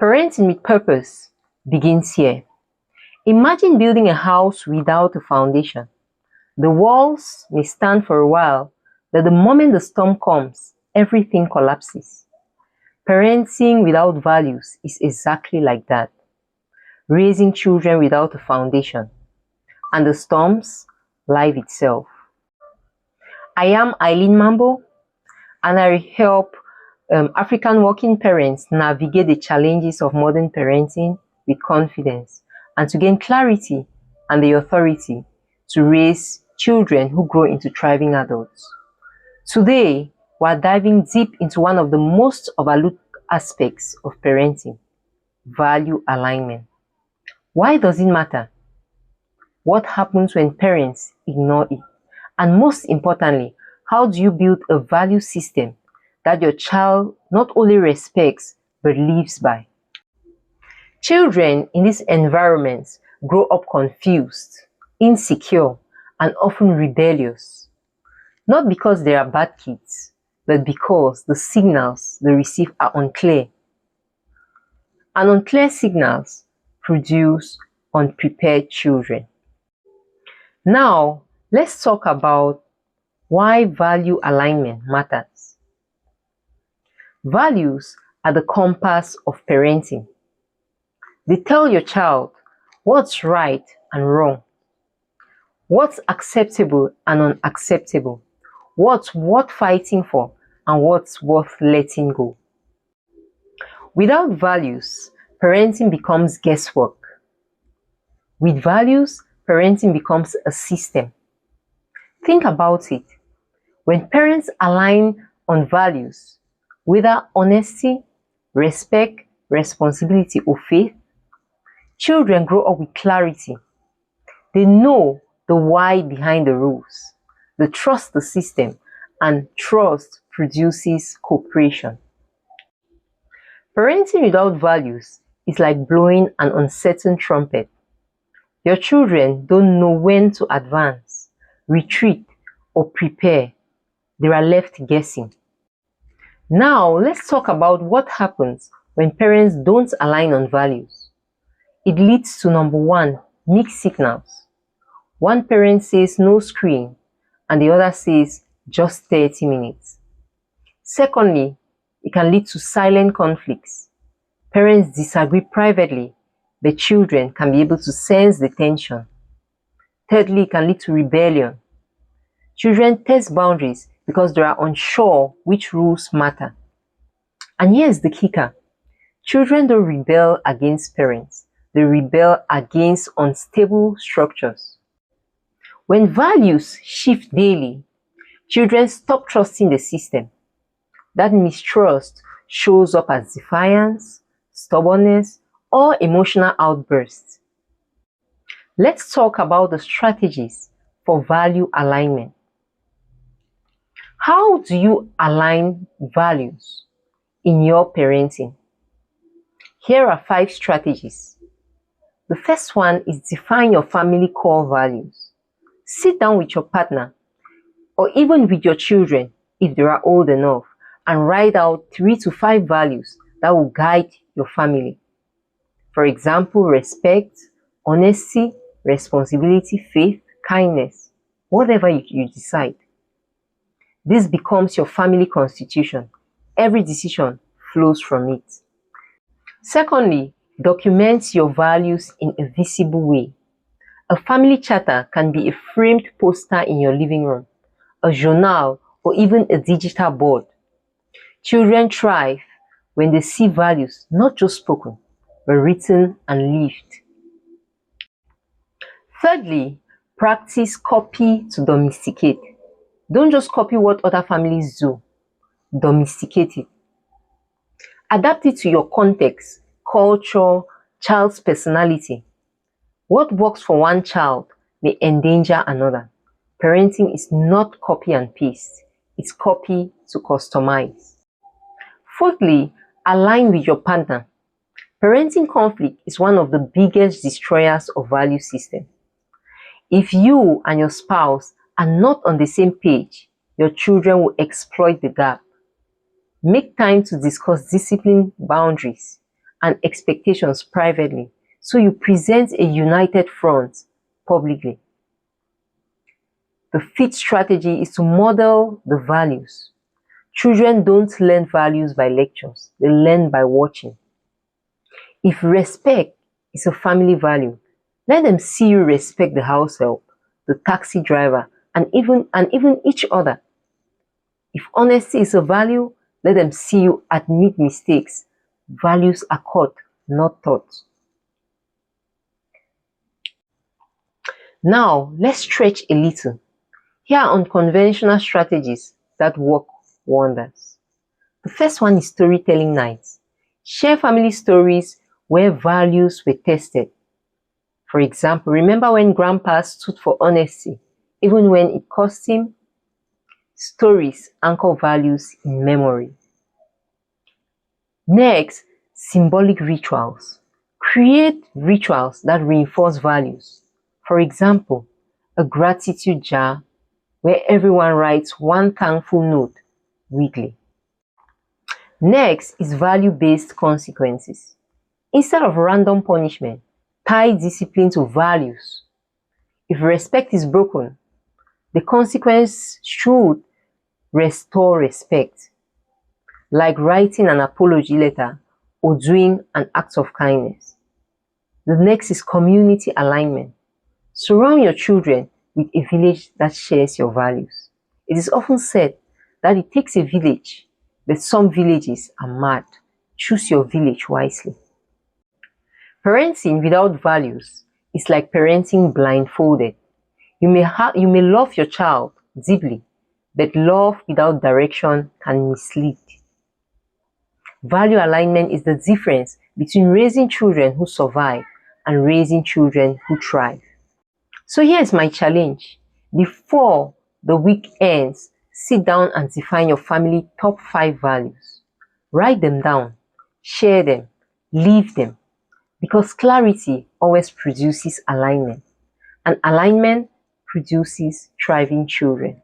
Parenting with purpose begins here. Imagine building a house without a foundation. The walls may stand for a while, but the moment the storm comes, everything collapses. Parenting without values is exactly like that. Raising children without a foundation. And the storms, life itself. I am Eileen Mambo, and I help African working parents navigate the challenges of modern parenting with confidence and to gain clarity and the authority to raise children who grow into thriving adults. Today, we're diving deep into one of the most overlooked aspects of parenting, value alignment. Why does it matter? What happens when parents ignore it? And most importantly, how do you build a value system that your child not only respects but lives by? Children in these environments grow up confused, insecure, and often rebellious. Not because they are bad kids, but because the signals they receive are unclear. And unclear signals produce unprepared children. Now, let's talk about why value alignment matters. Values are the compass of parenting. They tell your child what's right and wrong, what's acceptable and unacceptable, what's worth fighting for and what's worth letting go. Without values, parenting becomes guesswork. With values, parenting becomes a system. Think about it. When parents align on values, whether honesty, respect, responsibility, or faith, children grow up with clarity. They know the why behind the rules. They trust the system, and trust produces cooperation. Parenting without values is like blowing an uncertain trumpet. Your children don't know when to advance, retreat, or prepare. They are left guessing. Now, let's talk about what happens when parents don't align on values. It leads to number one, mixed signals. One parent says no screen, and the other says just 30 minutes. Secondly, it can lead to silent conflicts. Parents disagree privately, but children can be able to sense the tension. Thirdly, it can lead to rebellion. Children test boundaries because they are unsure which rules matter. And here's the kicker. Children don't rebel against parents. They rebel against unstable structures. When values shift daily, children stop trusting the system. That mistrust shows up as defiance, stubbornness, or emotional outbursts. Let's talk about the strategies for value alignment. How do you align values in your parenting? Here are 5 strategies. The first one is define your family core values. Sit down with your partner or even with your children if they are old enough and write out 3 to 5 values that will guide your family. For example, respect, honesty, responsibility, faith, kindness, whatever you decide. This becomes your family constitution. Every decision flows from it. Secondly, document your values in a visible way. A family charter can be a framed poster in your living room, a journal, or even a digital board. Children thrive when they see values not just spoken, but written and lived. Thirdly, practice copy to domesticate. Don't just copy what other families do. Domesticate it. Adapt it to your context, culture, child's personality. What works for one child may endanger another. Parenting is not copy and paste. It's copy to customize. Fourthly, align with your partner. Parenting conflict is one of the biggest destroyers of value system. If you and your spouse are not on the same page, your children will exploit the gap. Make time to discuss discipline boundaries and expectations privately, so you present a united front publicly. The fifth strategy is to model the values. Children don't learn values by lectures, they learn by watching. If respect is a family value, let them see you respect the house help, the taxi driver, and even each other. If honesty is a value, let them see you admit mistakes. Values are caught, not taught. Now, let's stretch a little. Here are unconventional strategies that work wonders. The first one is storytelling nights. Share family stories where values were tested. For example, remember when Grandpa stood for honesty, even when it cost him? Stories anchor values in memory. Next, symbolic rituals. Create rituals that reinforce values. For example, a gratitude jar where everyone writes one thankful note weekly. Next is value-based consequences. Instead of random punishment, tie discipline to values. If respect is broken, the consequence should restore respect, like writing an apology letter or doing an act of kindness. The next is community alignment. Surround your children with a village that shares your values. It is often said that it takes a village, but some villages are mad. Choose your village wisely. Parenting without values is like parenting blindfolded. You may love your child deeply, but love without direction can mislead. Value alignment is the difference between raising children who survive and raising children who thrive. So here's my challenge. Before the week ends, sit down and define your family top 5 values. Write them down, share them, live them, because clarity always produces alignment, and alignment produces thriving children.